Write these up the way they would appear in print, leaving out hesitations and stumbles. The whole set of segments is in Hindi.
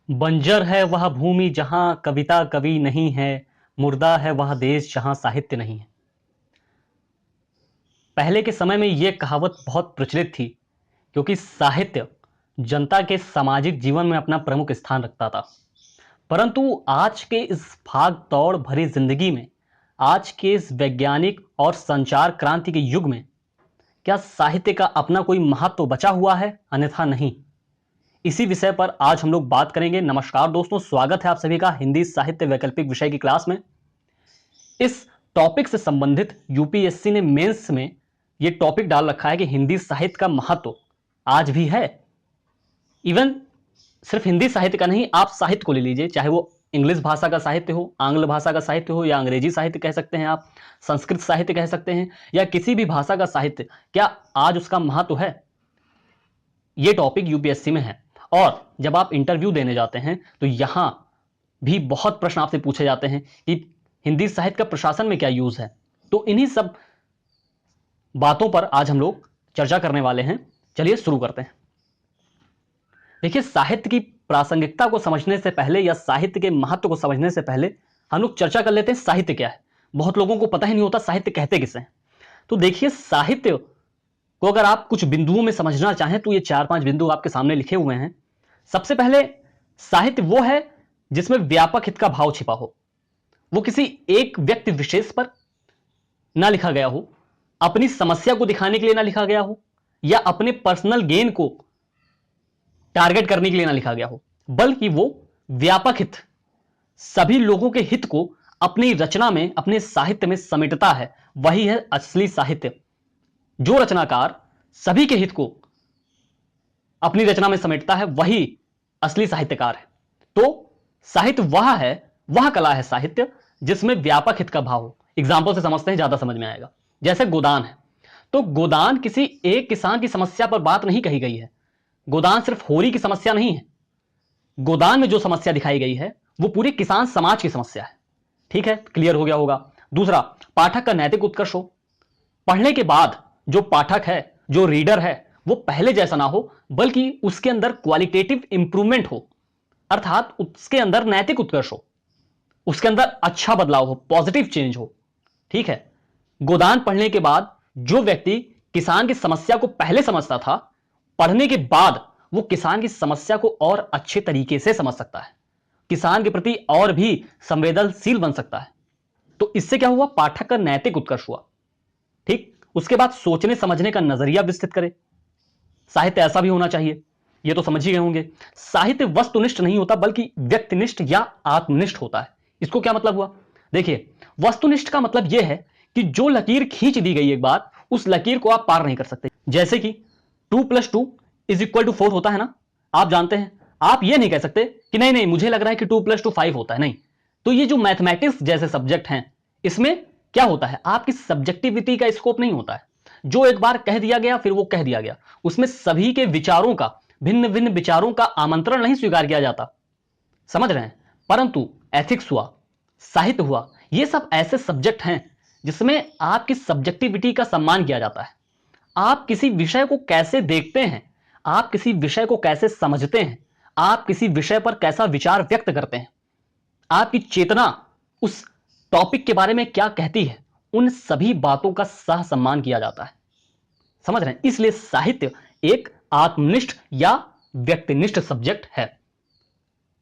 बंजर है वह भूमि जहां कविता कवि नहीं है, मुर्दा है वह देश जहां साहित्य नहीं है। पहले के समय में यह कहावत बहुत प्रचलित थी क्योंकि साहित्य जनता के सामाजिक जीवन में अपना प्रमुख स्थान रखता था। परंतु आज के इस भाग दौड़ भरी जिंदगी में, आज के इस वैज्ञानिक और संचार क्रांति के युग में, क्या साहित्य का अपना कोई महत्व बचा हुआ है? अन्यथा नहीं। इसी विषय पर आज हम लोग बात करेंगे। नमस्कार दोस्तों, स्वागत है आप सभी का हिंदी साहित्य वैकल्पिक विषय की क्लास में। इस टॉपिक से संबंधित यूपीएससी ने मेंस में यह टॉपिक डाल रखा है कि हिंदी साहित्य का महत्व आज भी है। इवन सिर्फ हिंदी साहित्य का नहीं, आप साहित्य को ले लीजिए, चाहे वो इंग्लिश भाषा का साहित्य हो, आंग्ल भाषा का साहित्य हो, या अंग्रेजी साहित्य कह सकते हैं आप, संस्कृत साहित्य कह सकते हैं, या किसी भी भाषा का साहित्य, क्या आज उसका महत्व है? ये टॉपिक यूपीएससी में है। और जब आप इंटरव्यू देने जाते हैं तो यहां भी बहुत प्रश्न आपसे पूछे जाते हैं कि हिंदी साहित्य का प्रशासन में क्या यूज है। तो इन्हीं सब बातों पर आज हम लोग चर्चा करने वाले हैं। चलिए शुरू करते हैं। देखिए, साहित्य की प्रासंगिकता को समझने से पहले या साहित्य के महत्व को समझने से पहले हम लोग चर्चा कर लेते हैं साहित्य क्या है। बहुत लोगों को पता ही नहीं होता साहित्य कहते किसे हैं। तो देखिए, साहित्य को अगर आप कुछ बिंदुओं में समझना चाहें तो ये 4-5 बिंदु आपके सामने लिखे हुए हैं। सबसे पहले, साहित्य वो है जिसमें व्यापक हित का भाव छिपा हो। वो किसी एक व्यक्ति विशेष पर ना लिखा गया हो, अपनी समस्या को दिखाने के लिए ना लिखा गया हो, या अपने पर्सनल गेन को टारगेट करने के लिए ना लिखा गया हो, बल्कि वो व्यापक हित, सभी लोगों के हित को अपनी रचना में, अपने साहित्य में समेटता है। वही है असली साहित्य। जो रचनाकार सभी के हित को अपनी रचना में समेटता है, वही असली साहित्यकार है। तो साहित्य वह है, वह कला है साहित्य जिसमें व्यापक हित का भाव हो। एग्जाम्पल से समझते हैं, ज्यादा समझ में आएगा। जैसे गोदान है, तो गोदान किसी एक किसान की समस्या पर बात नहीं कही गई है। गोदान सिर्फ होरी की समस्या नहीं है। गोदान में जो समस्या दिखाई गई है वो पूरे किसान समाज की समस्या है। ठीक है, क्लियर हो गया होगा। दूसरा, पाठक का नैतिक उत्कर्ष हो। पढ़ने के बाद जो पाठक है, जो रीडर है, वो पहले जैसा ना हो, बल्कि उसके अंदर क्वालिटेटिव इंप्रूवमेंट हो, अर्थात उसके अंदर नैतिक उत्कर्ष हो, उसके अंदर अच्छा बदलाव हो, पॉजिटिव चेंज हो। ठीक है, गोदान पढ़ने के बाद जो व्यक्ति किसान की समस्या को पहले समझता था, पढ़ने के बाद वो किसान की समस्या को और अच्छे तरीके से समझ सकता है, किसान के प्रति और भी संवेदनशील बन सकता है। तो इससे क्या हुआ? पाठक का नैतिक उत्कर्ष हुआ। ठीक, उसके बाद सोचने समझने का नजरिया विस्तृत करे। साहित्य ऐसा भी होना चाहिए, ये तो समझ ही गए होंगे। साहित्य वस्तुनिष्ठ नहीं होता, बल्कि व्यक्तिनिष्ठ या आत्मनिष्ठ होता है। इसको क्या मतलब हुआ? देखिए, वस्तुनिष्ठ का मतलब यह है कि जो लकीर खींच दी गई एक बार, उस लकीर को आप पार नहीं कर सकते। जैसे कि 2+2 = 4 होता है ना, आप जानते हैं। आप ये नहीं कह सकते कि नहीं नहीं, मुझे लग रहा है कि 2+2 5 होता है। नहीं। तो ये जो मैथमेटिक्स जैसे सब्जेक्ट हैं, इसमें क्या होता है? आपकी सब्जेक्टिविटी का स्कोप नहीं होता है। जो एक बार कह दिया गया फिर वो कह दिया गया, उसमें सभी के विचारों का, भिन्न भिन्न विचारों का आमंत्रण नहीं स्वीकार किया जाता। समझ रहे हैं? परंतु एथिक्स हुआ, साहित्य हुआ, ये सब ऐसे सब्जेक्ट हैं जिसमें आपकी सब्जेक्टिविटी का सम्मान किया जाता है। आप किसी विषय को कैसे देखते हैं, आप किसी विषय को कैसे समझते हैं, आप किसी विषय पर कैसा विचार व्यक्त करते हैं, आपकी चेतना उस टॉपिक के बारे में क्या कहती है, उन सभी बातों का सह सम्मान किया जाता है। समझ रहे हैं? इसलिए साहित्य एक आत्मनिष्ठ या व्यक्तिनिष्ठ सब्जेक्ट है।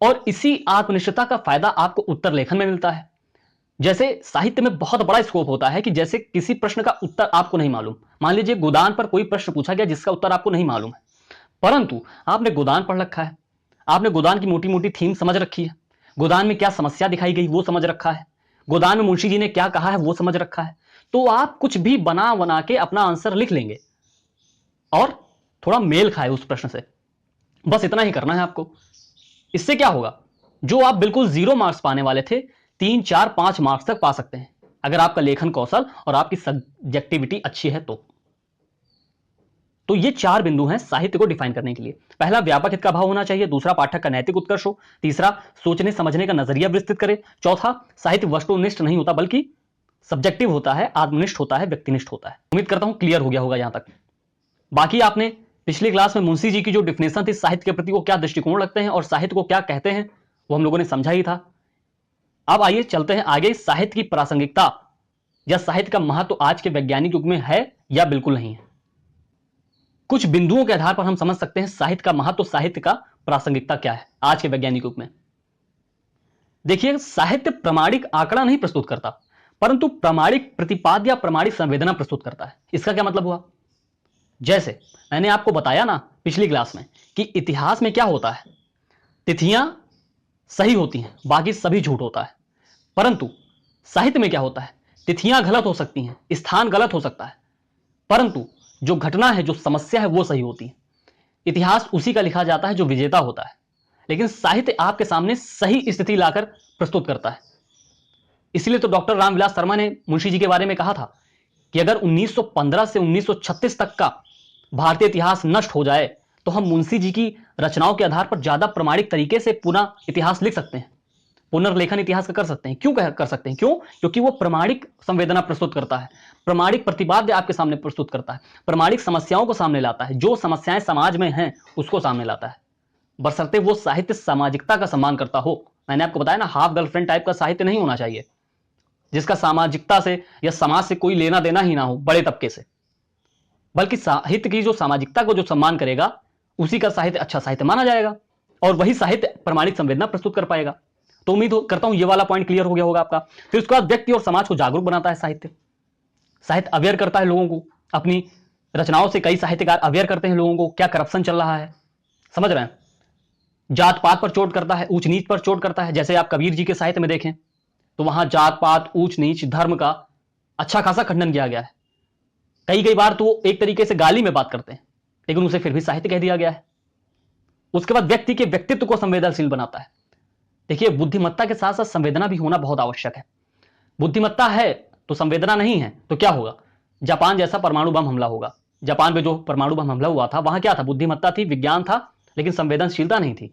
और इसी आत्मनिष्ठता का फायदा आपको उत्तर लेखन में मिलता है। जैसे साहित्य में बहुत बड़ा स्कोप होता है कि जैसे किसी प्रश्न का उत्तर आपको नहीं मालूम, मान लीजिए गोदान पर कोई प्रश्न पूछा गया जिसका उत्तर आपको नहीं मालूम है, परंतु आपने गोदान पढ़ रखा है, आपने गोदान की मोटी मोटी थीम समझ रखी है, गोदान में क्या समस्या दिखाई गई वो समझ रखा है, गोदान में मुंशी जी ने क्या कहा है वो समझ रखा है, तो आप कुछ भी बना बना के अपना आंसर लिख लेंगे और थोड़ा मेल खाए उस प्रश्न से। बस इतना ही करना है आपको। इससे क्या होगा? जो आप बिल्कुल 0 मार्क्स पाने वाले थे, 3, 4, 5 मार्क्स तक पा सकते हैं, अगर आपका लेखन कौशल और आपकी सब्जेक्टिविटी अच्छी है तो ये 4 बिंदु हैं साहित्य को डिफाइन करने के लिए। पहला, व्यापक हित का भाव होना चाहिए। दूसरा, पाठक का नैतिक उत्कर्ष हो। तीसरा, सोचने समझने का नजरिया विस्तृत करे। चौथा, साहित्य वस्तुनिष्ठ नहीं होता बल्कि सब्जेक्टिव होता है, आत्मनिष्ठ होता है, व्यक्तिनिष्ठ होता है। उम्मीद करता हूं क्लियर हो गया होगा यहां तक। बाकी आपने पिछली क्लास में मुंशी जी की जो डिफिनेशन थी साहित्य के प्रति, वो क्या दृष्टिकोण रखते हैं और साहित्य को क्या कहते हैं, वो हम लोगों ने समझा ही था। अब आइए चलते हैं आगे। साहित्य की प्रासंगिकता या साहित्य का महत्व आज के वैज्ञानिक युग में है या बिल्कुल नहीं है। कुछ बिंदुओं के आधार पर हम समझ सकते हैं साहित्य का महत्व, साहित्य का प्रासंगिकता क्या है आज के वैज्ञानिक युग में। देखिए, साहित्य प्रामाणिक आंकड़ा नहीं प्रस्तुत करता, परंतु प्रामाणिक प्रतिपाद्य या प्रामाणिक संवेदना प्रस्तुत करता है। इसका क्या मतलब हुआ? जैसे मैंने आपको बताया ना पिछली क्लास में कि इतिहास में क्या होता है, तिथियां सही होती हैं, बाकी सभी झूठ होता है। परंतु साहित्य में क्या होता है, तिथियां गलत हो सकती हैं, स्थान गलत हो सकता है, परंतु जो घटना है, जो समस्या है, वो सही होती है। इतिहास उसी का लिखा जाता है जो विजेता होता है, लेकिन साहित्य आपके सामने सही स्थिति लाकर प्रस्तुत करता है। इसलिए तो डॉक्टर रामविलास शर्मा ने मुंशी जी के बारे में कहा था कि अगर 1915 से 1936 तक का भारतीय इतिहास नष्ट हो जाए तो हम मुंशी जी की रचनाओं के आधार पर ज्यादा प्रमाणिक तरीके से पुनः इतिहास लिख सकते हैं, पुनर्लेखन इतिहास का कर सकते हैं। क्यों कर सकते हैं? क्यों? क्योंकि वो प्रमाणिक संवेदना प्रस्तुत करता है, प्रमाणिक प्रतिपाद्य आपके सामने प्रस्तुत करता है, प्रमाणिक समस्याओं को सामने लाता है, जो समस्याएं समाज में हैं उसको सामने लाता है, बशर्ते वो साहित्य सामाजिकता का सम्मान करता हो। मैंने आपको बताया ना, हाफ गर्लफ्रेंड टाइप का साहित्य नहीं होना चाहिए जिसका सामाजिकता से या समाज से कोई लेना देना ही ना हो, बड़े तबके से, बल्कि साहित्य की जो सामाजिकता को जो सम्मान करेगा उसी का साहित्य अच्छा साहित्य माना जाएगा और वही साहित्य प्रमाणिक संवेदना प्रस्तुत कर पाएगा। तो उम्मीद करता हूं ये वाला पॉइंट क्लियर हो गया होगा आपका। फिर उसके बाद व्यक्ति और समाज को जागरूक बनाता है साहित्य। साहित्य अवेयर करता है लोगों को, अपनी रचनाओं से कई साहित्यकार अवेयर करते हैं लोगों को क्या करप्शन चल रहा है, समझ रहे हैं। जात पात पर चोट करता है, ऊंच नीच पर चोट करता है। जैसे आप कबीर जी के साहित्य में देखें तो वहां जात पात, ऊंच नीच, धर्म का अच्छा खासा खंडन किया गया है। कई बार तो एक तरीके से गाली में बात करते हैं, लेकिन उसे फिर भी साहित्य कह दिया गया है। उसके बाद व्यक्ति के व्यक्तित्व को संवेदनशील बनाता है। देखिए, बुद्धिमत्ता के साथ साथ संवेदना भी होना बहुत आवश्यक है। बुद्धिमत्ता है तो संवेदना नहीं है तो क्या होगा? जापान जैसा परमाणु बम हमला होगा। जापान में जो परमाणु बम हमला हुआ था वहां क्या था? बुद्धिमत्ता थी, विज्ञान था, लेकिन संवेदनशीलता नहीं थी।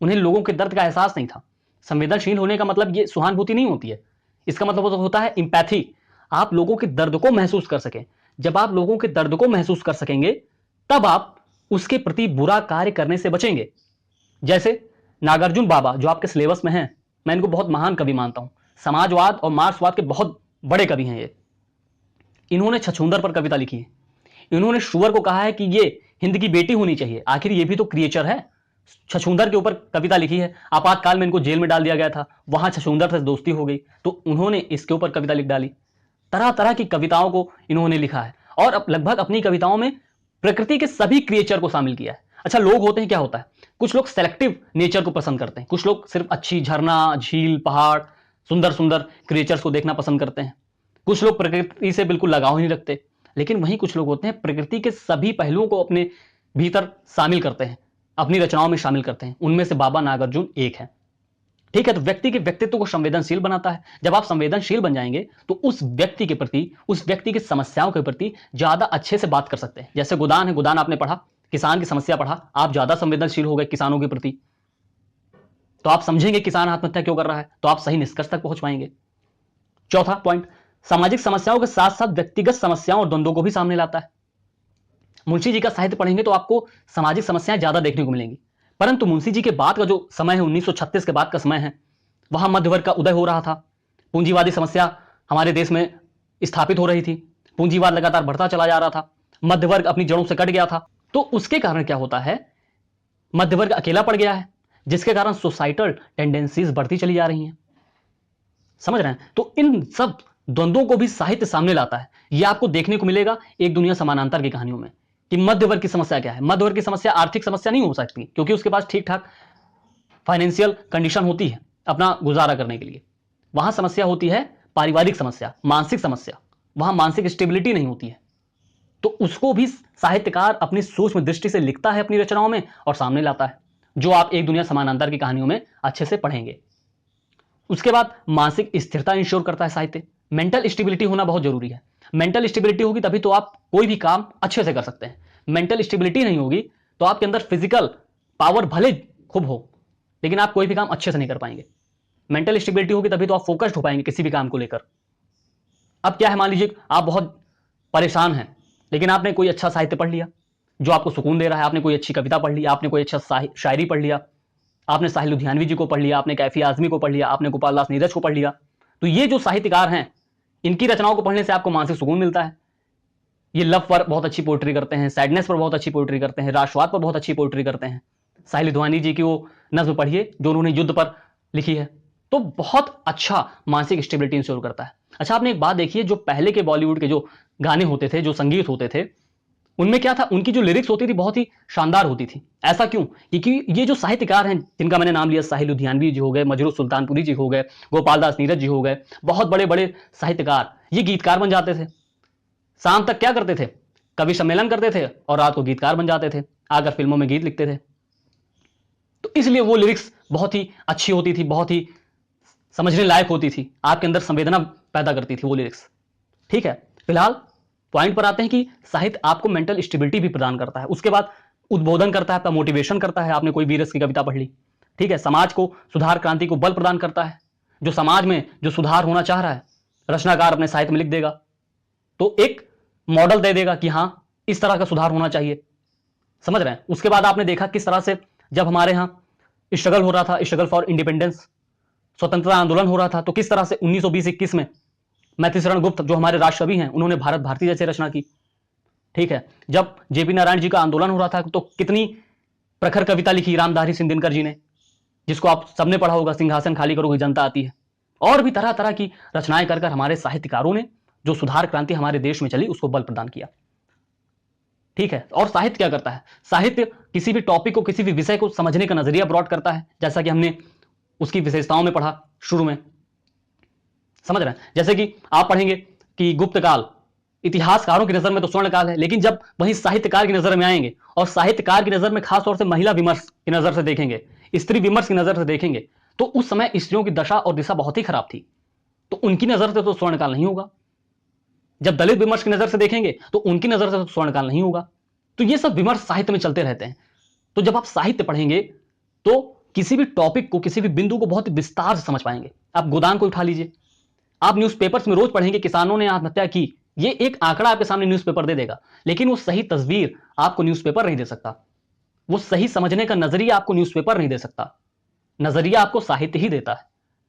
उन्हें लोगों के दर्द का एहसास नहीं था। संवेदनशील होने का मतलब ये सहानुभूति नहीं होती है, इसका मतलब होता है इंपैथी। आप लोगों के दर्द को महसूस कर सकें। जब आप लोगों के दर्द को महसूस कर सकेंगे तब आप उसके प्रति बुरा कार्य करने से बचेंगे। जैसे नागार्जुन बाबा जो आपके सिलेबस में हैं, मैं इनको बहुत महान कवि मानता हूं, समाजवाद और मार्क्सवाद के बहुत बड़े कवि हैं ये। इन्होंने छछूंदर पर कविता लिखी है। इन्होंने शुअर को कहा है कि ये हिंद की बेटी होनी चाहिए, आखिर ये भी तो क्रिएचर है। छछूंदर के ऊपर कविता लिखी है। आपातकाल में इनको जेल में डाल दिया गया था, वहां छछूंदर से दोस्ती हो गई तो उन्होंने इसके ऊपर कविता लिख डाली। तरह तरह की कविताओं को इन्होंने लिखा है और अब लगभग अपनी कविताओं में प्रकृति के सभी क्रिएचर को शामिल किया है। अच्छा, लोग होते हैं क्या होता है, कुछ लोग सेलेक्टिव नेचर को पसंद करते हैं, कुछ लोग सिर्फ अच्छी झरना, झील, पहाड़, सुंदर सुंदर क्रिएचर्स को देखना पसंद करते हैं। कुछ लोग प्रकृति से बिल्कुल लगाव ही नहीं रखते, लेकिन वहीं कुछ लोग होते हैं प्रकृति के सभी पहलुओं को अपने भीतर शामिल करते हैं, अपनी रचनाओं में शामिल करते हैं। उनमें से बाबा नागार्जुन एक है। ठीक है, तो व्यक्ति के व्यक्तित्व को संवेदनशील बनाता है। जब आप संवेदनशील बन जाएंगे तो उस व्यक्ति के प्रति, उस व्यक्ति की समस्याओं के प्रति ज्यादा अच्छे से बात कर सकते हैं। जैसे गोदान है, गोदान आपने पढ़ा, किसान की समस्या पढ़ा, आप ज्यादा संवेदनशील हो गए किसानों के प्रति, तो आप समझेंगे किसान आत्महत्या क्यों कर रहा है, तो आप सही निष्कर्ष तक पहुंच पाएंगे। चौथा पॉइंट, सामाजिक समस्याओं के साथ साथ व्यक्तिगत समस्याओं और द्वंद्वों को भी सामने लाता है। मुंशी जी का साहित्य पढ़ेंगे तो आपको सामाजिक समस्याएं ज्यादा देखने को मिलेंगी, परंतु मुंशी जी के बाद का जो समय है, 1936 के बाद का समय है, वहां मध्य वर्ग का उदय हो रहा था। पूंजीवादी समस्या हमारे देश में स्थापित हो रही थी, पूंजीवाद लगातार बढ़ता चला जा रहा था, मध्य वर्ग अपनी जड़ों से कट गया था। तो उसके कारण क्या होता है, मध्य वर्ग अकेला पड़ गया है, जिसके कारण सोसाइटल टेंडेंसीज बढ़ती चली जा रही हैं। समझ रहे हैं? तो इन सब द्वंद्वों को भी साहित्य सामने लाता है। यह आपको देखने को मिलेगा एक दुनिया समानांतर की कहानियों में कि मध्य वर्ग की समस्या क्या है। मध्य वर्ग की समस्या आर्थिक समस्या नहीं हो सकती, क्योंकि उसके पास ठीक ठाक फाइनेंशियल कंडीशन होती है अपना गुजारा करने के लिए। वहां समस्या होती है पारिवारिक समस्या, मानसिक समस्या, वहां मानसिक स्टेबिलिटी नहीं होती है। तो उसको भी साहित्यकार अपनी सूक्ष्म दृष्टि से लिखता है अपनी रचनाओं में और सामने लाता है, जो आप एक दुनिया समानांतर की कहानियों में अच्छे से पढ़ेंगे। उसके बाद मानसिक स्थिरता इंश्योर करता है साहित्य। मेंटल स्टेबिलिटी होना बहुत जरूरी है। मेंटल स्टेबिलिटी होगी तभी तो आप कोई भी काम अच्छे से कर सकते हैं। मेंटल स्टेबिलिटी नहीं होगी तो आपके अंदर फिजिकल पावर भले खूब हो, लेकिन आप कोई भी काम अच्छे से नहीं कर पाएंगे। मेंटल स्टेबिलिटी होगी तभी तो आप फोकस्ड हो पाएंगे किसी भी काम को लेकर। अब क्या है, मान लीजिए आप बहुत परेशान हैं, लेकिन आपने कोई अच्छा साहित्य पढ़ लिया, जो आपको सुकून दे रहा है। आपने कोई अच्छी कविता पढ़ ली, आपने कोई अच्छा शायरी पढ़ लिया, आपने साहिल लुधियानवी जी को पढ़ लिया, आपने कैफी आजमी को पढ़ लिया, आपने गोपाल दास नीरज को पढ़ लिया, तो ये जो साहित्यकार हैं, इनकी रचनाओं को पढ़ने से आपको मानसिक सुकून मिलता है। ये लव पर बहुत अच्छी पोइट्री करते हैं, सैडनेस पर बहुत अच्छी पोइट्री करते हैं, राष्ट्रवाद पर बहुत अच्छी पोइट्री करते हैं। साहिल लुधियानवी जी की वो नज्म पढ़िए जो उन्होंने युद्ध पर लिखी है, तो बहुत अच्छा मानसिक स्टेबिलिटी इंश्योर करता है। अच्छा, आपने एक बात देखी है, जो पहले के बॉलीवुड के जो गाने होते थे, जो संगीत होते थे, उनमें क्या था, उनकी जो लिरिक्स होती थी बहुत ही शानदार होती थी। ऐसा क्यों? क्योंकि ये जो साहित्यकार हैं जिनका मैंने नाम लिया, साहिल लुधियानवी जी हो गए, मजरू सुल्तानपुरी जी हो गए, गोपाल दास नीरज जी हो गए, बहुत बड़े बड़े साहित्यकार, ये गीतकार बन जाते थे। शाम तक क्या करते थे, कवि सम्मेलन करते थे और रात को गीतकार बन जाते थे, आकर फिल्मों में गीत लिखते थे। तो इसलिए वो लिरिक्स बहुत ही अच्छी होती थी, बहुत ही समझने लायक होती थी, आपके अंदर संवेदना पैदा करती थी वो लिरिक्स। ठीक है, फिलहाल पॉइंट पर आते हैं कि साहित्य आपको मेंटल स्टेबिलिटी भी प्रदान करता है, उसके बाद उद्बोधन करता है, आपका मोटिवेशन करता है। आपने कोई वीरस की कविता पढ़ ली, ठीक है, समाज को सुधार, क्रांति को बल प्रदान करता है। जो समाज में जो सुधार होना चाह रहा है, रचनाकार अपने साहित्य में लिख देगा, तो एक मॉडल दे देगा कि हाँ, इस तरह का सुधार होना चाहिए। समझ रहे हैं? उसके बाद आपने देखा किस तरह से जब हमारे यहाँ स्ट्रगल हो रहा था, स्ट्रगल फॉर इंडिपेंडेंस, स्वतंत्रता आंदोलन हो रहा था, तो किस तरह से 1920-21 में मैथिलीशरण गुप्त जो हमारे राष्ट्रकवि हैं, उन्होंने भारत भारती जैसे रचना की। ठीक है, जब जेपी नारायण जी का आंदोलन हो रहा था, तो कितनी प्रखर कविता लिखी रामधारी सिंह दिनकर जी ने, जिसको आप सबने पढ़ा होगा, सिंहासन खाली करोगे जनता आती है। और भी तरह तरह की रचनाएं कर हमारे साहित्यकारों ने जो सुधार क्रांति हमारे देश में चली, उसको बल प्रदान किया। ठीक है, और साहित्य क्या करता है? साहित्य किसी भी टॉपिक को, किसी भी विषय को समझने का नजरिया ब्रॉड करता है, जैसा कि हमने उसकी विशेषताओं में पढ़ा शुरू में। समझ रहे हैं? जैसे कि आप पढ़ेंगे कि गुप्त काल इतिहासकारों की नजर में तो स्वर्ण काल है, लेकिन जब वहीं साहित्यकार की नजर में आएंगे, और साहित्यकार की नजर में खासतौर से महिला विमर्श की नजर से देखेंगे, स्त्री विमर्श की नजर से देखेंगे, तो उस समय स्त्रियों की दशा और दिशा बहुत ही खराब थी, तो उनकी नजर से तो स्वर्ण काल नहीं होगा। जब दलित विमर्श की नजर से देखेंगे, तो उनकी नजर से तो स्वर्ण काल नहीं होगा। तो ये सब विमर्श साहित्य में चलते रहते हैं। तो जब आप साहित्य पढ़ेंगे, तो किसी भी टॉपिक को, किसी भी बिंदु को बहुत विस्तार से समझ पाएंगे। आप गोदान को उठा लीजिए, आप न्यूज़पेपर्स में रोज पढ़ेंगे किसानों ने आत्महत्या की, ये एक आंकड़ा आपके सामने न्यूज़पेपर दे देगा, लेकिन वो सही तस्वीर आपको न्यूज़पेपर नहीं दे सकता, वो सही समझने का नजरिया आपको न्यूज़पेपर नहीं दे सकता। नजरिया आपको साहित्य ही देता है।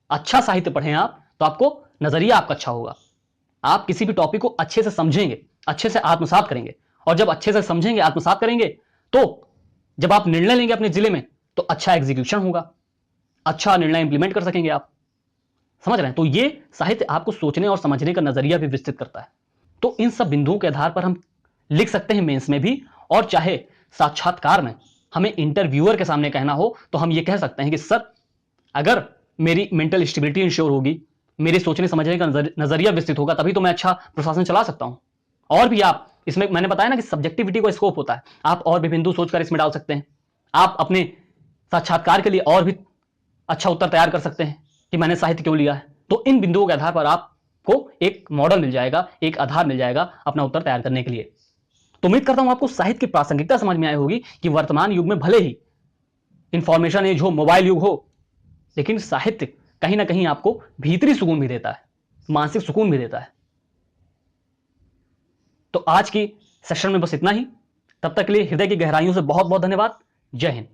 अच्छा साहित्य पढ़ें आप, तो आपको नजरिया आपका अच्छा होगा। आप किसी भी टॉपिक को अच्छे से समझेंगे, अच्छे से आत्मसात करेंगे, और जब अच्छे से समझेंगे, आत्मसात करेंगे, तो जब आप निर्णय लेंगे अपने जिले में, तो अच्छा एग्जीक्यूशन होगा, अच्छा निर्णय इंप्लीमेंट कर सकेंगे आप। समझ रहे हैं? तो ये साहित्य आपको सोचने और समझने का नजरिया भी विस्तृत करता है। तो इन सब बिंदुओं के आधार पर हम लिख सकते हैं मेंस में भी, और चाहे साक्षात्कार में हमें इंटरव्यूअर के सामने कहना हो, तो हम ये कह सकते हैं कि सर, अगर मेरी मेंटल स्टेबिलिटी इंश्योर होगी, मेरे सोचने समझने का नजरिया विस्तृत होगा, तभी तो मैं अच्छा प्रशासन चला सकता हूं। और भी आप इसमें, मैंने बताया ना कि सब्जेक्टिविटी को स्कोप होता है, आप और भी बिंदु सोचकर इसमें डाल सकते हैं। आप अपने साक्षात्कार के लिए और भी अच्छा उत्तर तैयार कर सकते हैं कि मैंने साहित्य क्यों लिया है। तो इन बिंदुओं के आधार पर आपको एक मॉडल मिल जाएगा, एक आधार मिल जाएगा अपना उत्तर तैयार करने के लिए। तो उम्मीद करता हूं आपको साहित्य की प्रासंगिकता समझ में आई होगी कि वर्तमान युग में भले ही इंफॉर्मेशन एज हो, मोबाइल युग हो, लेकिन साहित्य कहीं ना कहीं आपको भीतरी सुकून भी देता है, मानसिक सुकून भी देता है। तो आज की सेशन में बस इतना ही। तब तक के लिए हृदय की गहराइयों से बहुत बहुत धन्यवाद। जय हिंद।